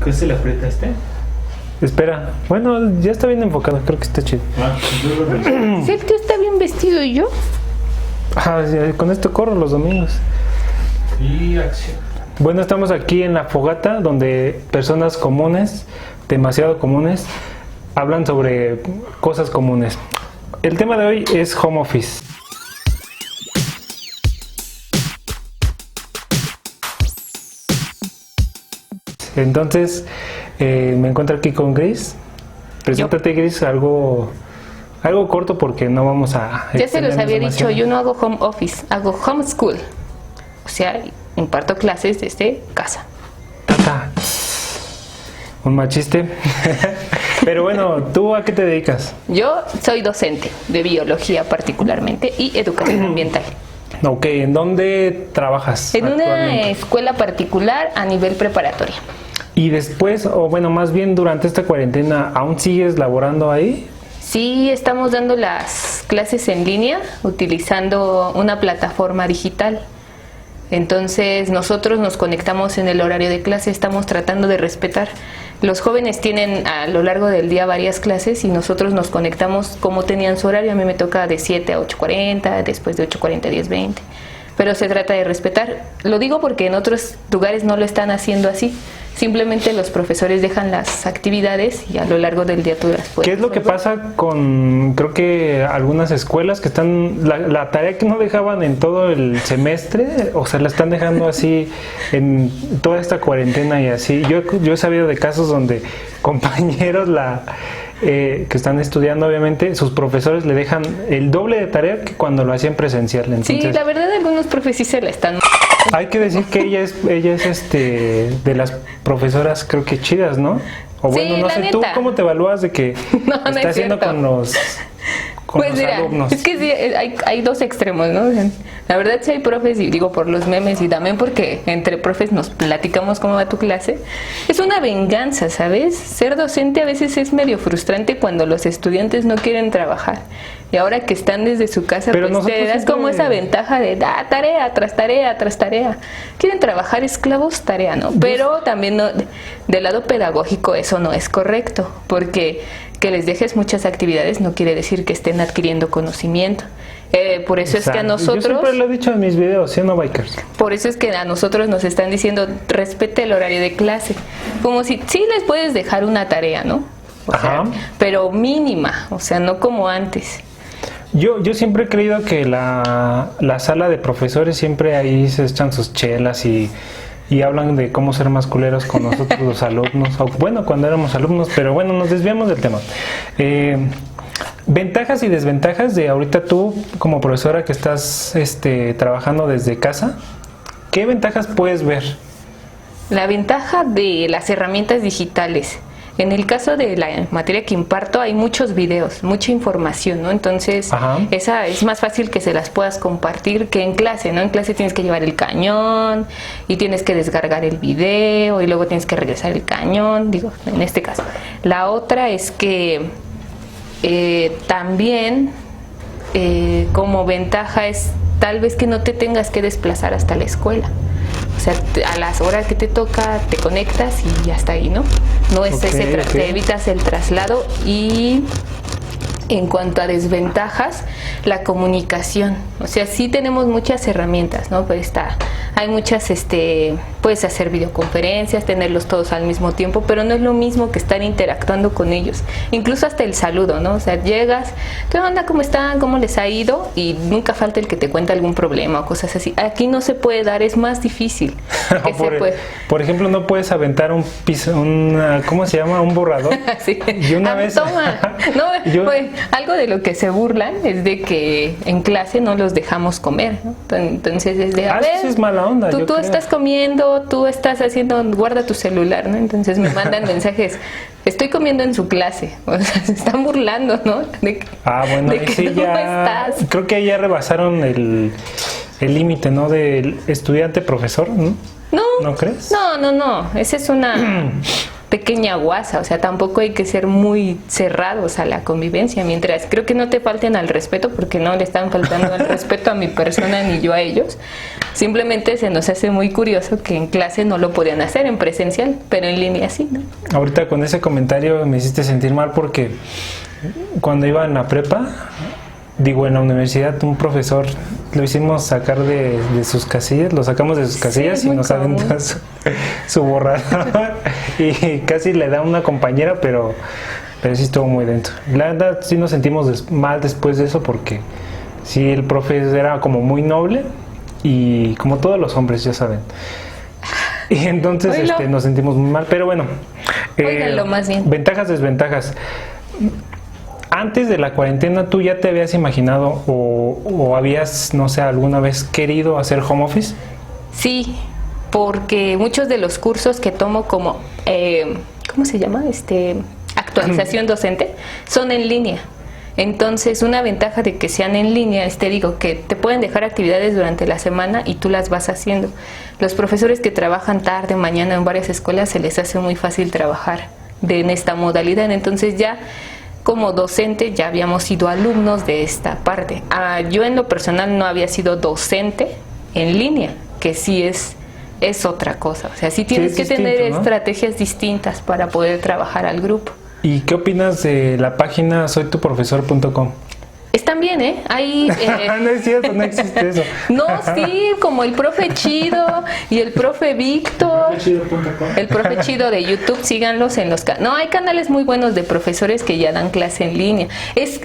¿Qué se le aprieta este? Espera, bueno, ya está bien enfocado, creo que está chido. Yo lo reviso. ¿Sí, el tío está bien vestido y yo? Sí, con esto corro los domingos. Y acción. Bueno, estamos aquí en la fogata donde personas comunes, demasiado comunes, hablan sobre cosas comunes. El tema de hoy es home office. Entonces, me encuentro aquí con Gris. Preséntate, Gris, algo corto porque no vamos a... Ya se los había demasiado. dicho, yo no hago home office, hago homeschool. O sea, imparto clases desde casa. Tata. Un machiste. Pero bueno, ¿tú a qué te dedicas? Yo soy docente de biología particularmente y educación ambiental. Ok, ¿en dónde trabajas En una actualmente? escuela particular a nivel preparatoria. Y después, o bueno, más bien durante esta cuarentena, ¿aún sigues laborando ahí? Sí, estamos dando las clases en línea utilizando una plataforma digital. Entonces nosotros nos conectamos en el horario de clase, estamos tratando de respetar. Los jóvenes tienen a lo largo del día varias clases y nosotros nos conectamos como tenían su horario. A mí me toca de 7 a 8:40, después de 8:40 a 10:20. Pero se trata de respetar. Lo digo porque en otros lugares no lo están haciendo así. Simplemente los profesores dejan las actividades y a lo largo del día tú las puedes ¿Qué es lo que resolver. pasa con, creo que algunas escuelas que están, la tarea que no dejaban en todo el semestre, o sea, la están dejando así en toda esta cuarentena y así? Yo he sabido de casos donde compañeros que están estudiando, obviamente, sus profesores le dejan el doble de tarea que cuando lo hacían presencial. Entonces, Sí, la verdad algunos profes sí se la están... hay que decir que ella es de las profesoras, creo que chidas, ¿no? O Sí, bueno, no la sé, ¿tú neta. cómo te evalúas de que No, no está es haciendo cierto. con los Pues mira, alumnos? es que sí, hay dos extremos, ¿no? O sea, la verdad sí hay profes, y digo por los memes y también porque entre profes nos platicamos cómo va tu clase. Es una venganza, ¿sabes? Ser docente a veces es medio frustrante cuando los estudiantes no quieren trabajar. Y ahora que están desde su casa, Pero pues te nosotros das como siempre- esa ventaja de tarea tras tarea tras tarea. Quieren trabajar esclavos, tarea, ¿no? Pero también del lado pedagógico eso no es correcto, porque que les dejes muchas actividades no quiere decir que estén adquiriendo conocimiento. Por eso es que a Exacto. Yo nosotros, siempre lo he dicho en mis videos, ¿sí o no, bikers? por eso es que a nosotros nos están diciendo respete el horario de clase, como si sí les puedes dejar una tarea, ¿no? O sea, Ajá. pero mínima, o sea, no como antes. Yo siempre he creído que la sala de profesores siempre ahí se echan sus chelas y hablan de cómo ser más culeros con nosotros los alumnos, o bueno, cuando éramos alumnos, pero bueno, nos desviamos del tema. Ventajas y desventajas de ahorita tú como profesora que estás trabajando desde casa, ¿qué ventajas puedes ver? La ventaja de las herramientas digitales. En el caso de la materia que imparto hay muchos videos, mucha información, ¿no? Entonces, Ajá. esa es más fácil que se las puedas compartir que en clase, ¿no? En clase tienes que llevar el cañón y tienes que descargar el video y luego tienes que regresar el cañón, digo, en este caso. La otra es que también como ventaja es tal vez que no te tengas que desplazar hasta la escuela. O sea, a las horas que te toca te conectas y ya está ahí, ¿no? No es Ok, te evitas el traslado. Y en cuanto a desventajas, la comunicación. O sea, sí tenemos muchas herramientas, ¿no? Pues hay muchas, puedes hacer videoconferencias, tenerlos todos al mismo tiempo, pero no es lo mismo que estar interactuando con ellos. Incluso hasta el saludo, ¿no? O sea, llegas, ¿qué onda? ¿Cómo están? ¿Cómo les ha ido? Y nunca falta el que te cuenta algún problema o cosas así. Aquí no se puede dar, es más difícil. Que se puede. Por ejemplo, no puedes aventar un piso, ¿cómo se llama? Un borrador. Sí. Y una vez... Toma. No, Yo- pues, algo de lo que se burlan es de que en clase no los dejamos comer, ¿no? Entonces es de, a ver, eso es mala onda, yo tú creo. estás comiendo, tú estás haciendo, guarda tu celular, ¿no? Entonces me mandan mensajes, estoy comiendo en su clase, o sea, se están burlando, ¿no? Bueno, de ahí que sí no ya... estás. Creo que ahí ya rebasaron el límite, ¿no? Del estudiante-profesor, ¿no? No, ¿No crees? no, esa es una pequeña guasa, o sea, tampoco hay que ser muy cerrados a la convivencia, mientras creo que no te falten al respeto, porque no le están faltando al respeto a mi persona ni yo a ellos. Simplemente se nos hace muy curioso que en clase no lo podían hacer en presencial, pero en línea sí, ¿no? Ahorita con ese comentario me hiciste sentir mal porque cuando iba en la prepa, en la universidad, un profesor lo hicimos sacar de sus casillas, lo sacamos de sus casillas y nos aventó su borrador y casi le da a una compañera, pero sí estuvo muy dentro. La verdad sí nos sentimos mal después de eso porque sí, el profe era como muy noble y como todos los hombres, ya saben. Y entonces nos sentimos muy mal, pero bueno. Óiganlo más bien. Ventajas, desventajas. Antes de la cuarentena, ¿tú ya te habías imaginado o habías, no sé, alguna vez querido hacer home office? Sí, porque muchos de los cursos que tomo como, ¿cómo se llama? Actualización docente, son en línea. Entonces, una ventaja de que sean en línea es, te digo, que te pueden dejar actividades durante la semana y tú las vas haciendo. Los profesores que trabajan tarde, mañana en varias escuelas, se les hace muy fácil trabajar en esta modalidad. Entonces, ya como docente ya habíamos sido alumnos de esta parte. Yo en lo personal no había sido docente en línea, que sí es otra cosa. O sea, sí tienes que tener, ¿no?, estrategias distintas para poder trabajar al grupo. ¿Y qué opinas de la página soytuprofesor.com? Están bien, ¿eh? Ahí, no es cierto, no existe eso. No, sí, como el profe Chido y el profe Víctor. El profe Chido de YouTube, síganlos en los no, hay canales muy buenos de profesores que ya dan clase en línea.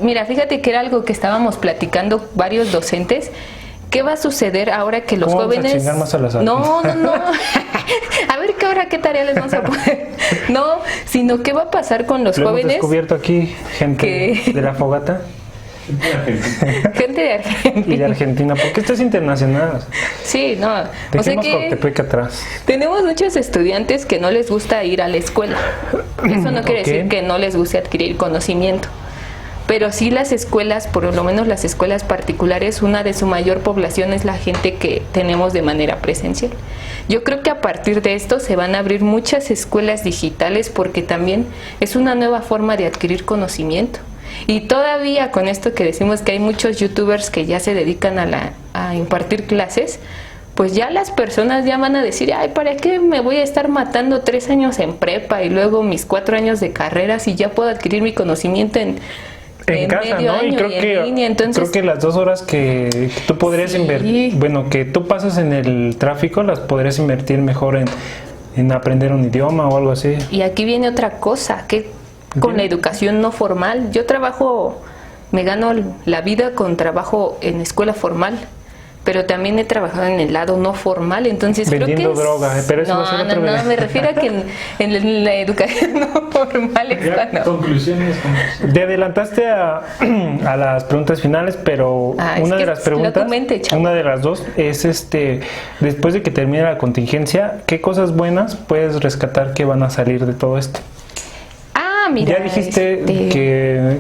Mira, fíjate que era algo que estábamos platicando varios docentes. ¿Qué va a suceder ahora que los jóvenes... Vamos a chingar más a las No. A ver qué tarea les vamos a poner. No, sino qué va a pasar con los jóvenes. Hemos descubierto aquí gente de la fogata. Gente de Argentina. Y de Argentina, porque esto es internacional. Sí, no. O sea que atrás. Tenemos muchos estudiantes que no les gusta ir a la escuela. Eso no quiere decir que no les guste adquirir conocimiento. Pero sí las escuelas, por lo menos las escuelas particulares, una de su mayor población es la gente que tenemos de manera presencial. Yo creo que a partir de esto se van a abrir muchas escuelas digitales porque también es una nueva forma de adquirir conocimiento. Y todavía con esto que decimos que hay muchos youtubers que ya se dedican a impartir clases, pues ya las personas ya van a decir, ay, ¿para qué me voy a estar matando 3 años en prepa y luego mis 4 años de carrera si ya puedo adquirir mi conocimiento en casa, ¿no? Y creo que las 2 horas que tú podrías invertir, que tú pasas en el tráfico, las podrías invertir mejor en aprender un idioma o algo así. Y aquí viene otra cosa, que con la educación no formal. Yo me gano la vida con trabajo en escuela formal, pero también he trabajado en el lado no formal, entonces vendiendo creo que droga, pero eso va a ser otro video. Me refiero a que en la educación no formal está, no. Conclusiones. Te adelantaste a las preguntas finales, pero una de las preguntas, una de las dos es después de que termine la contingencia, ¿qué cosas buenas puedes rescatar que van a salir de todo esto? Mira, ya dijiste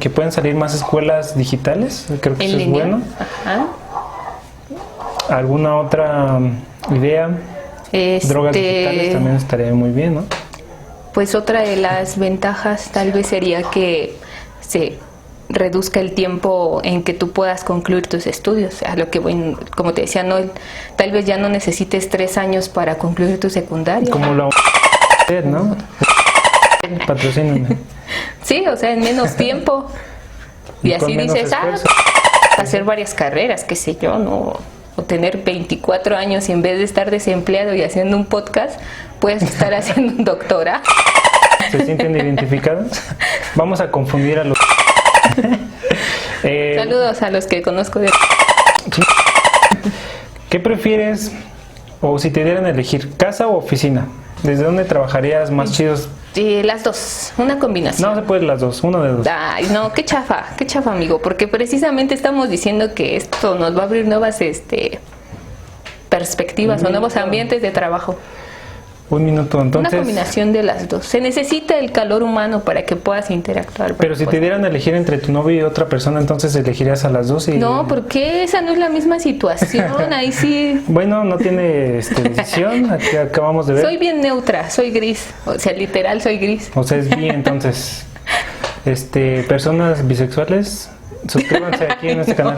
que pueden salir más escuelas digitales, creo que eso es bueno. Ajá. ¿Alguna otra idea? Drogas digitales también estaría muy bien, ¿no? Pues otra de las ventajas tal vez sería que se reduzca el tiempo en que tú puedas concluir tus estudios. A lo que voy, como te decía, tal vez ya no necesites 3 años para concluir tu secundaria. Como la ¿no? Patrocíname. Sí, o sea, en menos tiempo. Y así dices, hacer varias carreras, qué sé yo, ¿no? O tener 24 años y en vez de estar desempleado y haciendo un podcast, puedes estar haciendo un doctorado. ¿Se sienten identificados? Vamos a confundir a los... Saludos a los que conozco de... ¿Qué prefieres, o si te dieran a elegir, casa o oficina? ¿Desde dónde trabajarías más chidos? Las dos, una combinación. No se puede las dos, una de dos. Ay, no, qué chafa, amigo, porque precisamente estamos diciendo que esto nos va a abrir nuevas perspectivas o nuevos ambientes de trabajo. Un minuto, Una entonces. combinación de las dos. Se necesita el calor humano para que puedas interactuar. Pero si te dieran a elegir entre tu novio y otra persona, entonces elegirías a las dos y... No, porque esa no es la misma situación. Ahí sí. Bueno, no tiene decisión, aquí acabamos de ver. Soy bien neutra, soy gris. O sea, literal, soy gris. O sea, es bi, entonces. Personas bisexuales, suscríbanse aquí en este canal.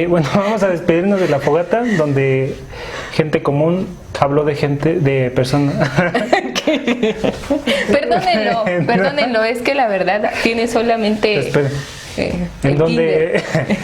Bueno, vamos a despedirnos de la fogata, donde gente común habló de personas. Perdónenlo, es que la verdad tiene solamente... Espere. el En donde, Tinder.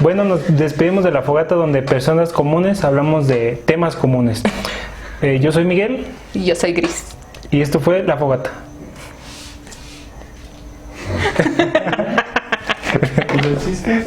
bueno, nos despedimos de la fogata donde personas comunes hablamos de temas comunes. Yo soy Miguel Y yo soy gris. y esto fue La Fogata. ¿Lo hiciste?